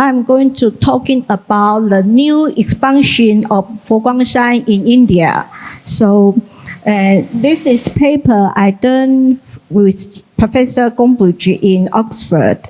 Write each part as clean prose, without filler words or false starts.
I'm going to talking about the new expansion of Foguang in India. So this is paper I done with Professor Gombuji in Oxford.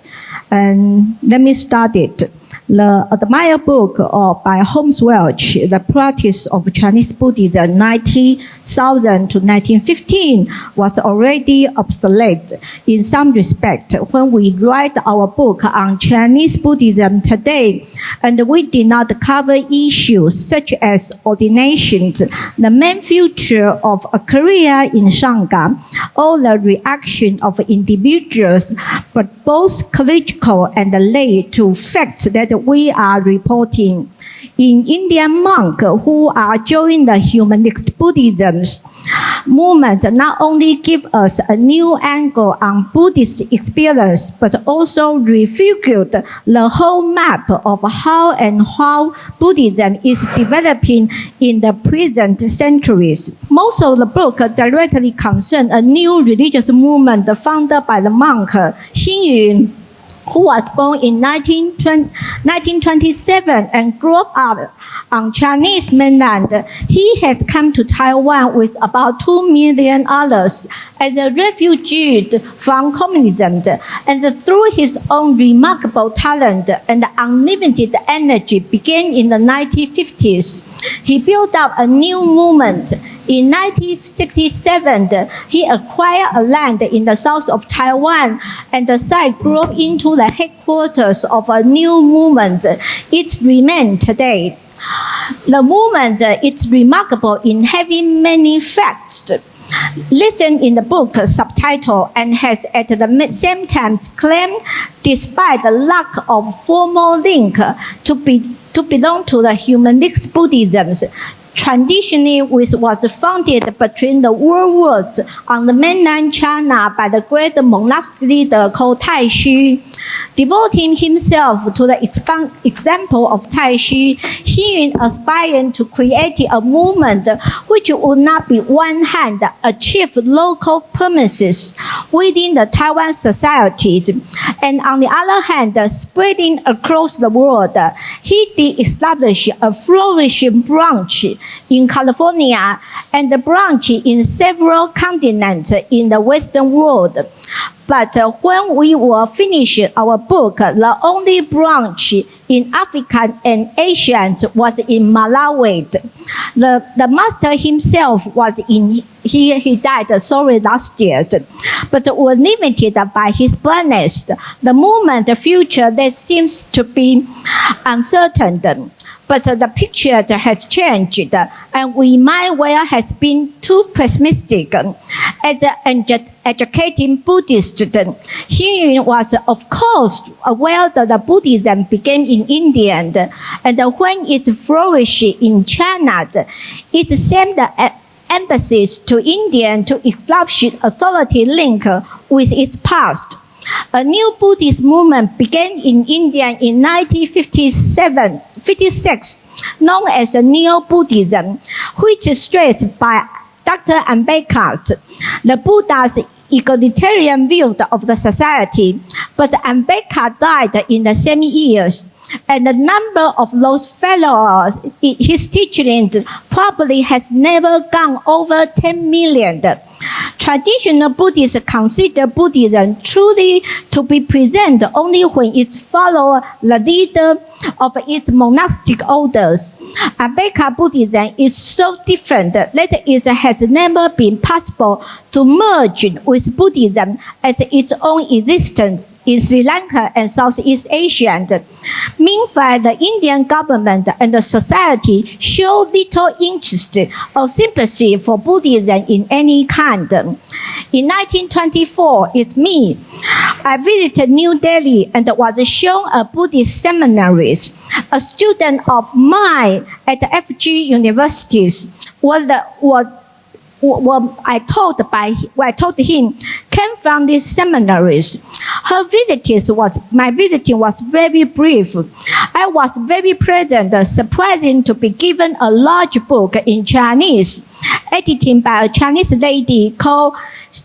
And let me start it. The admired book by Holmes Welch, The Practice of Chinese Buddhism, 19,000 to 1915, was already obsolete in some respect when we write our book on Chinese Buddhism today, and we did not cover issues such as ordinations, the main feature of a career in Sangha, or the reaction of individuals, but both clerical and lay, to facts that we are reporting. In Indian monks who are joining the humanist Buddhism movement not only give us a new angle on Buddhist experience, but also refigured the whole map of how Buddhism is developing in the present centuries. Most of the book directly concern a new religious movement founded by the monk Xingyun, who was born in 1927 and grew up on Chinese mainland. He had come to Taiwan with about 2 million others as a refugee from communism, and through his own remarkable talent and unlimited energy began in the 1950s. He built up a new movement. In 1967, he acquired a land in the south of Taiwan, and the site grew into the headquarters of a new movement. It remains today. The movement is remarkable in having many facts listed in the book subtitle, and has at the same time claimed, despite the lack of formal link, to belong to the humanist Buddhism. Traditionally, which was founded between the world wars on the mainland China by the great monastic leader called Taixu. Devoting himself to the example of Taixu, Xingyun aspired to create a movement which would not be one hand achieve local premises within the Taiwan society, and on the other hand, spreading across the world. He did establish a flourishing branch in California and a branch in several continents in the Western world. But when we will finish our book, the only branch in Africa and Asia was in Malawi. The master himself was he died last year, but was limited by his blindness. The movement future that seems to be uncertain. But the picture has changed, and we might well have been too pessimistic. As an educated Buddhist, Xingyun was, of course, aware that the Buddhism began in India, and when it flourished in China, it sent the emphasis to India to establish authority link with its past. A new Buddhist movement began in India in 1956, known as the Neo-Buddhism, which is stressed by Dr. Ambedkar, the Buddha's egalitarian view of the society. But Ambedkar died in the same years, and the number of those followers in his teachings probably has never gone over 10 million. Traditional Buddhists consider Buddhism truly to be present only when its followers, the leader of its monastic orders. Ambedkar Buddhism is so different that it has never been possible to merge with Buddhism as its own existence in Sri Lanka and Southeast Asia. Meanwhile, the Indian government and the society show little interest or sympathy for Buddhism in any kind. In 1924, it's me. I visited New Delhi and was shown a Buddhist seminary. A student of mine at the FG universities what I told him came from these seminaries. My visiting was very brief. I was very pleasant, surprising to be given a large book in Chinese, edited by a Chinese lady called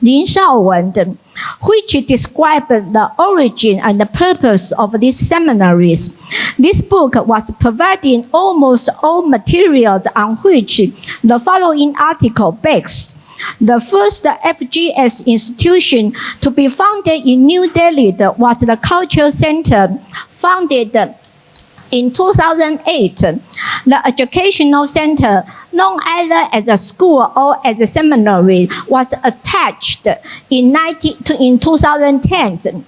Lin Shaowen. which described the origin and the purpose of these seminaries. This book was providing almost all materials on which the following article based. The first FGS institution to be founded in New Delhi was the Cultural Center, founded in 2008. The educational center, known either as a school or as a seminary, was attached in 2010.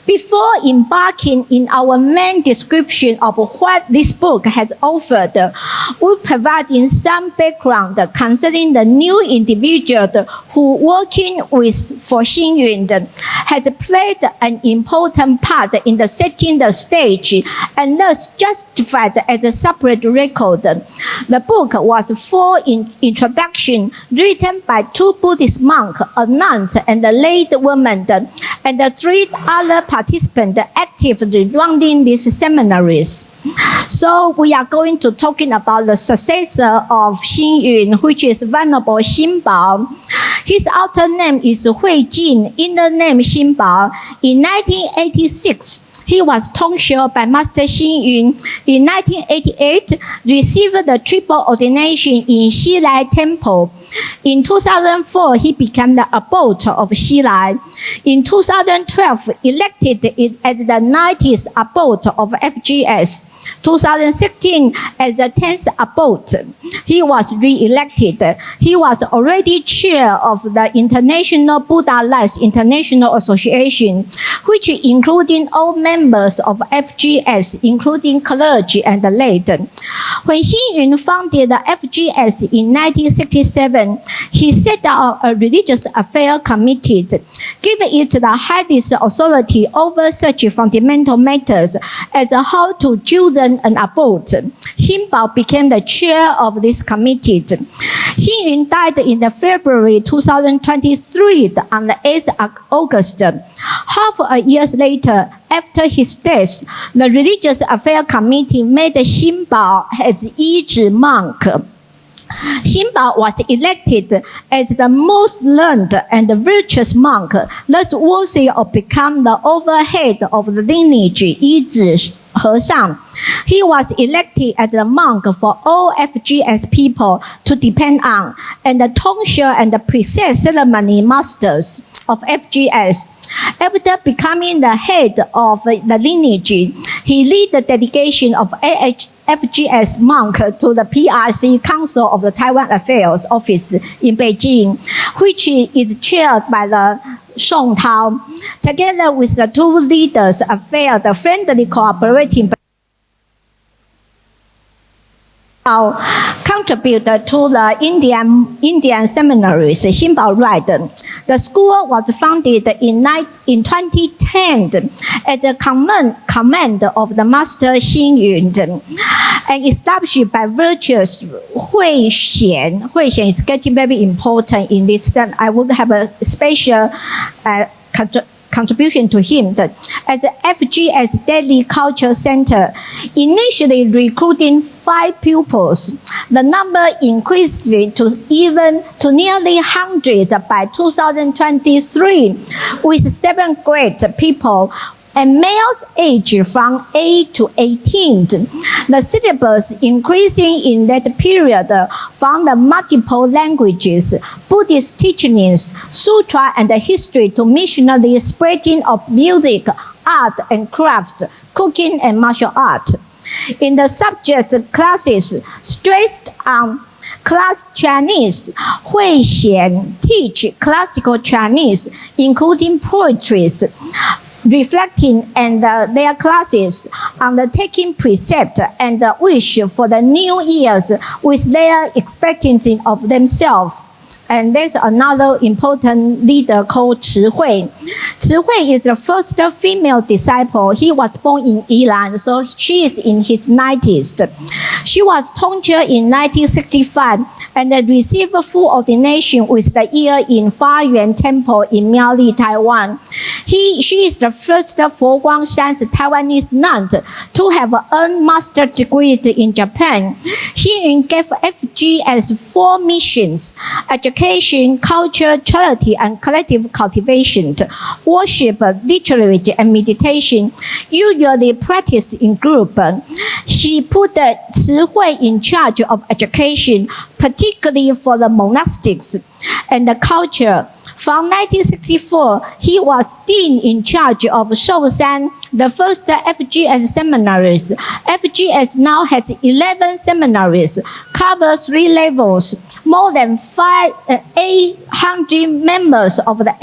Before embarking in our main description of what this book has offered, we provide in some background concerning the new individuals who, working with for Xingyun, has played an important part in the setting the stage and thus justified as a separate record. The book was full introduction written by 2 Buddhist monks, a nun and a lay woman, and the 3 other participants actively running these seminaries. So we are going to talking about the successor of Xingyun, which is Venerable Xinbao. His outer name is Huijin, inner name Xinbao. In 1986, he was tonsured by Master Xingyun. In 1988, received the triple ordination in Xilai Temple. In 2004, he became the abbot of Xilai. In 2012, elected as the 90th abbot of FGS. 2016, as the 10th abbot, he was re-elected. He was already chair of the International Buddha Lives International Association, which including all members of FGS, including clergy and the lay. When Xingyun founded the FGS in 1967, he set out a religious affairs committee, giving it the highest authority over such fundamental matters as how to children and abbot. Xinbao became the chair of this committee. Xingyun died in February 2023 on the 8th of August. Half a year later, after his death, the Religious Affairs Committee made Xinbao as Yizhi monk. Xinbao was elected as the most learned and virtuous monk, thus worthy of becoming the overhead of the lineage Yizhi Heshan. He was elected as the monk for all FGS people to depend on, and the tonsure and the priestess ceremony masters of FGS. After becoming the head of the lineage, he led the delegation of FGS monk to the PRC Council of the Taiwan Affairs Office in Beijing, which is chaired by the Song Tao. Together with the 2 leaders affairs, the friendly cooperating contributed to the Indian seminaries. Xinbao writes, the school was founded in 2010 at the command of the Master Xingyun and established by virtuous Huixian. Huixian is getting very important in this. I would have a special contribution to him at the FGS Delhi Culture Center, initially recruiting 5 pupils. The number increased to nearly 100 by 2023, with 7th grade people and males aged from 8 to 18. The syllabus increasing in that period from the multiple languages, Buddhist teachings, sutra and history to missionary spreading of music, art and crafts, cooking and martial art. In the subject classes stressed on class Chinese, Huixian teach classical Chinese, including poetries, reflecting and their classes on the taking precept and the wish for the new years with their expectancy of themselves. And there's another important leader called Chi Hui. Chi Hui is the first female disciple. He was born in Iran, so she is in his 90s. She was tonsured in 1965 and received full ordination with the year in Faryuan Temple in Miaoli, Taiwan. She is the first Foguang Taiwanese nun to have earned master's degree in Japan. She gave FGS 4 missions: education, education, culture, charity, and collective cultivation, worship, literature, and meditation, usually practiced in group. She put the Hui in charge of education, particularly for the monastics and the culture. From 1964, he was dean in charge of Shoushan, the first FGS seminaries. FGS now has 11 seminaries, covers 3 levels. More than 800 members of the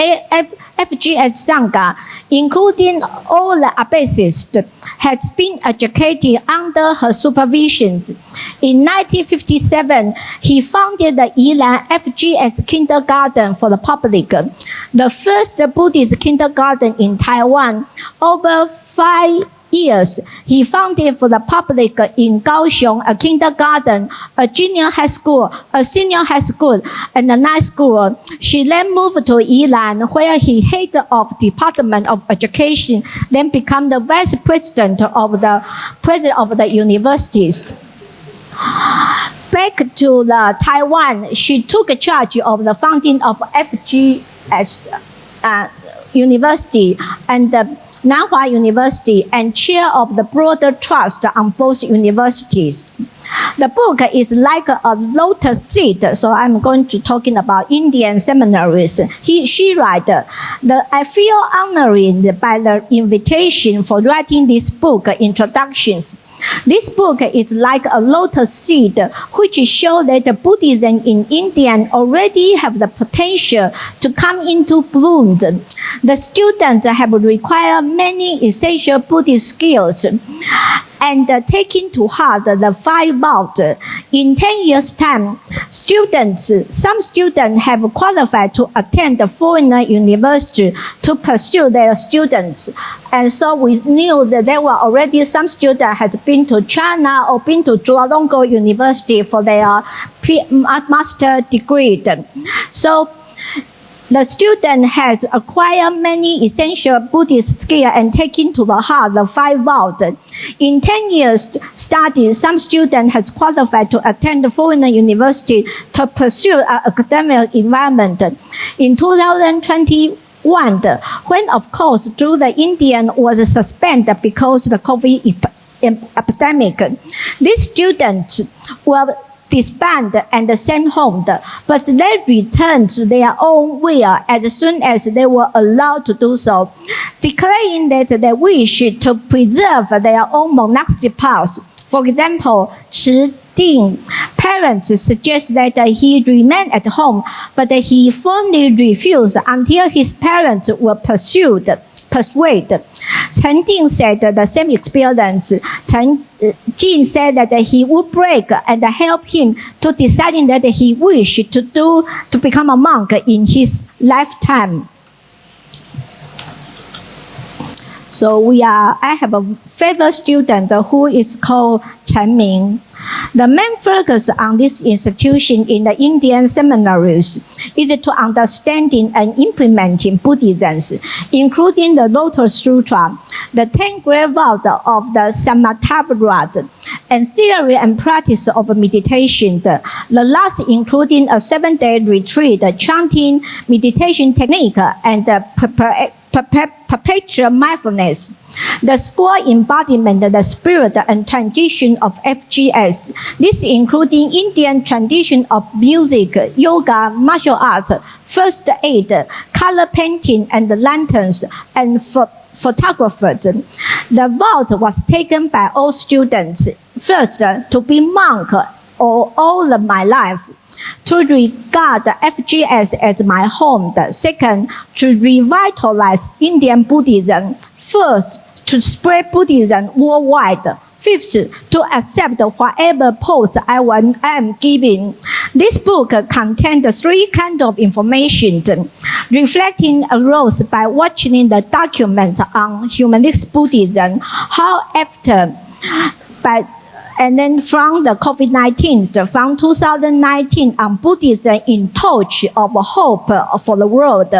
FGS Sangha, including all the AABS, has been educated under her supervision. In 1957, he founded the Yilan FGS Kindergarten for the public, the first Buddhist kindergarten in Taiwan. Over 5 years, he founded for the public in Kaohsiung a kindergarten, a junior high school, a senior high school, and a night school. She then moved to Yilan, where he head of Department of Education, then became the vice president of the universities. Back to Taiwan, she took charge of the founding of FGS University and Nanhua University, and chair of the broader trust on both universities. The book is like a lotus seed, so I'm going to talking about Indian seminaries. She writes, I feel honored by the invitation for writing this book, introductions. This book is like a lotus seed, which shows that Buddhism in India already have the potential to come into bloom. The students have required many essential Buddhist skills and taking to heart the 5 vows. In 10 years' time, some students have qualified to attend the foreign university to pursue their students. And so we knew that there were already some students had been to China or been to Chulalongkorn University for their master degree. So the student has acquired many essential Buddhist skills and taken to the heart the 5 vows. In 10 years' study, some student has qualified to attend the foreign university to pursue an academic environment. In 2021, when of course through the Indian was suspended because of the COVID epidemic, these students were disbanded and sent home, but they returned to their own will as soon as they were allowed to do so, declaring that they wish to preserve their own monastic path. For example, Sirindhorn parents suggest that he remain at home, but he firmly refused until his parents were persuaded. Chen Jing said the same experience. Chen Jing said that he would break and help him to deciding that he wished to become a monk in his lifetime. So I have a favorite student who is called Chen Ming. The main focus on this institution in the Indian seminaries is to understanding and implementing Buddhism, including the Lotus Sutra, the 10 great vows of the Samatha, and theory and practice of meditation. The last including a 7-day retreat, chanting, meditation technique, and perpetual mindfulness. The school embodiment, the spirit and tradition of FGS. This including Indian tradition of music, yoga, martial arts, first aid, color painting, and lanterns, and photographers. The vow was taken by all students. First, to be monk all of my life. To regard FGS as my home. Second, to revitalize Indian Buddhism. Fourth, to spread Buddhism worldwide. Fifth, to accept whatever post I am giving. This book contains 3 kinds of information, reflecting arose by watching the document on humanist Buddhism, how after by And then from the COVID-19, from 2019 on Buddhism in Torch of Hope for the World,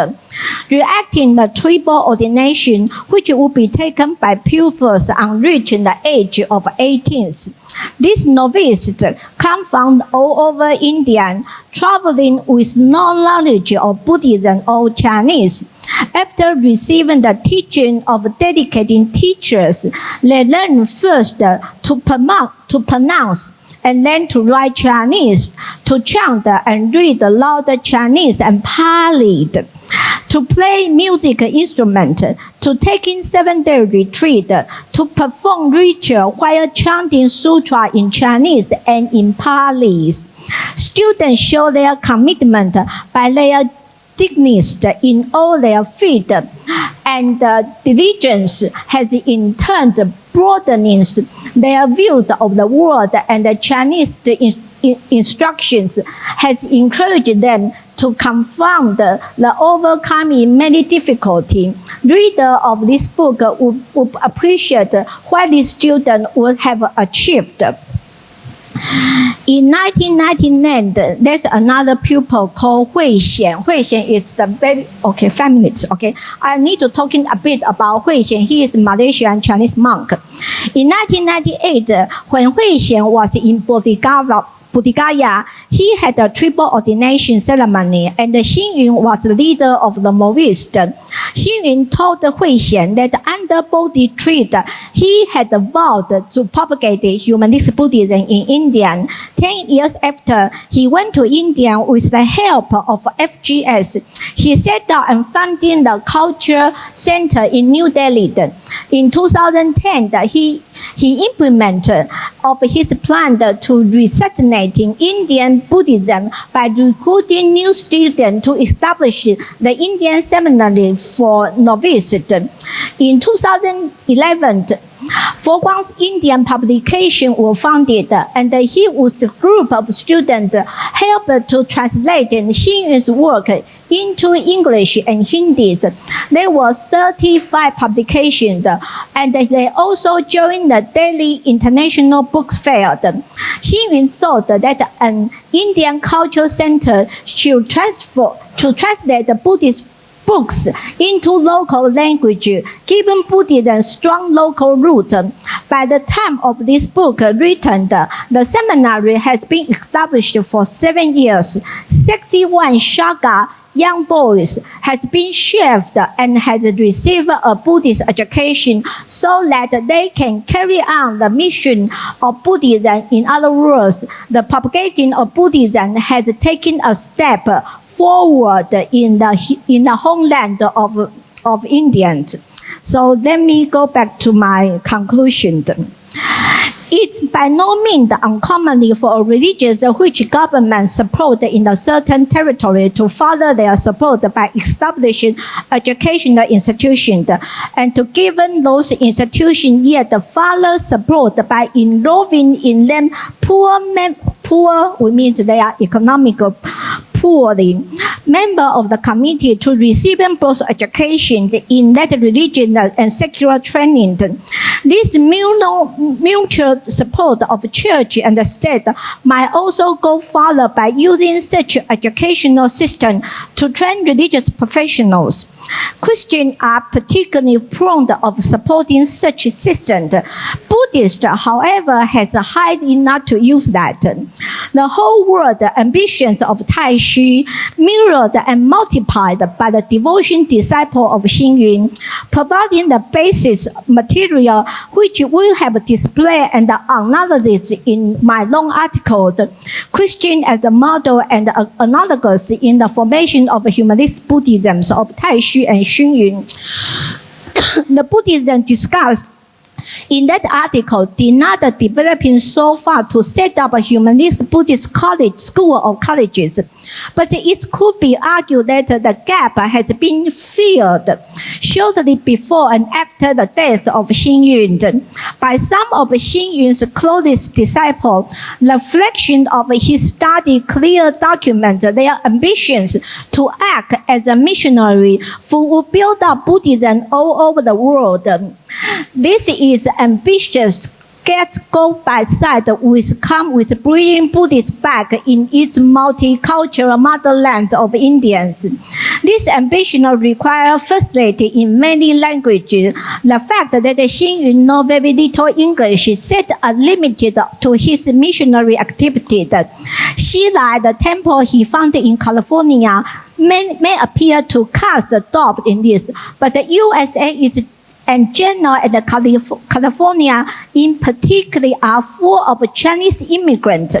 reacting the triple ordination, which will be taken by pupils on reaching the age of 18. These novices come from all over India, traveling with no knowledge of Buddhism or Chinese. After receiving the teaching of dedicated teachers, they learn first to pronounce and then to write Chinese, to chant and read aloud Chinese and Pali, to play music instrument, to taking 7-day retreat, to perform ritual while chanting sutra in Chinese and in Pali. Students show their commitment by their dignity in all their field, and diligence has in turn broadening their view of the world, and the Chinese instructions has encouraged them to confront the overcoming many difficulties. Reader of this book would appreciate what these students would have achieved. In 1999, there's another pupil called Hui Xian. Hui Xian is the very, 5 minutes, I need to talking a bit about Hui Xian. He is a Malaysian Chinese monk. In 1998, when Hui Xian was in Bodhgaya, he had a triple ordination ceremony, and Xingyun was the leader of the novice. Xingyun told Hui Xian that under Bodhi tree, he had vowed to propagate humanist Buddhism in India. 10 years after, he went to India with the help of FGS. He set out and founded the Culture Center in New Delhi. In 2010, he implemented of his plan to resuscitate Indian Buddhism by recruiting new students to establish the Indian seminary for novices. In 2011, Foguang's Indian publication was founded, and he with a group of students helped to translate Xingyun's work into English and Hindi. There were 35 publications, and they also joined the Daily International Book Fair. Xingyun thought that an Indian cultural center should translate the Buddhist books into local language, giving Buddhism strong local roots. By the time of this book written, the seminary has been established for 7 years. 61 Shaga young boys has been shaved and has received a Buddhist education so that they can carry on the mission of Buddhism. In other words, the propagation of Buddhism has taken a step forward in the homeland of Indians. So let me go back to my conclusion. It's by no means uncommon for a religion which government support in a certain territory to further their support by establishing educational institutions, and to give those institutions yet further support by involving in them poor, we mean they are economical poorly, member of the committee to receiving both education in that religion and secular training. This mutual support of the church and the state might also go further by using such educational system to train religious professionals. Christians are particularly prone of supporting such systems. Buddhists, however, has highly not to use that. The whole world ambitions of Tai Chi mirrored and multiplied by the devotion disciple of Xingyun, providing the basis material which will have displayed and analysis in my long articles, Christian as a model and analogous in the formation of humanist Buddhisms of Tai Chi and Xingyun. The Buddhism discussed in that article did not developing so far to set up a humanist Buddhist school or colleges, but it could be argued that the gap has been filled shortly before and after the death of Xingyun by some of Xingyun's closest disciples. The reflection of his study clearly documents their ambitions to act as a missionary who will build up Buddhism all over the world. This is ambitious gets go by side with come with bringing Buddhists back in its multicultural motherland of Indians. This ambition requires facility in many languages. The fact that Xingyun knows very little English set a limit to his missionary activities. Xilai, the temple he founded in California, may appear to cast a doubt in this, but the USA is and general and California in particular are full of Chinese immigrants.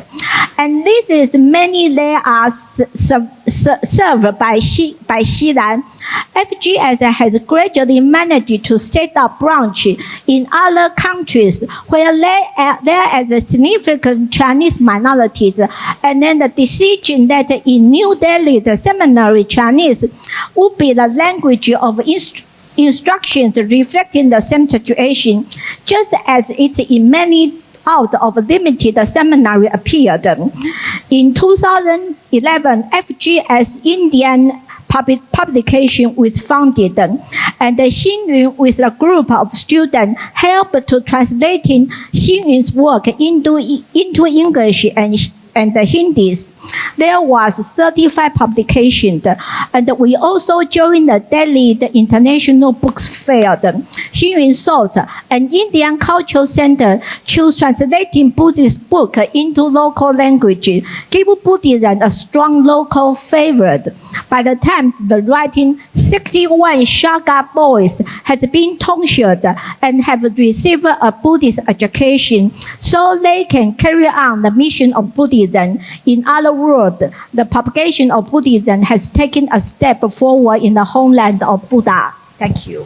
And this is many they are served by Xilai. FGS has gradually managed to set up branches in other countries where there is a significant Chinese minorities, and then the decision that in New Delhi the seminary Chinese would be the language of instructions reflecting the same situation, just as it in many out of limited seminary appeared. In 2011, FGS Indian publication was founded, and Xingyun with a group of students helped to translating Xingyun's work into English and the Hindis. There was 35 publications, and we also joined the Delhi International Books Fair. Xingyun sought an Indian cultural center to translating Buddhist books into local language, give Buddhism a strong local flavor. By the time the writing 61 Shaka boys has been tonsured and have received a Buddhist education, so they can carry on the mission of Buddhism. In other words, the propagation of Buddhism has taken a step forward in the homeland of Buddha. Thank you.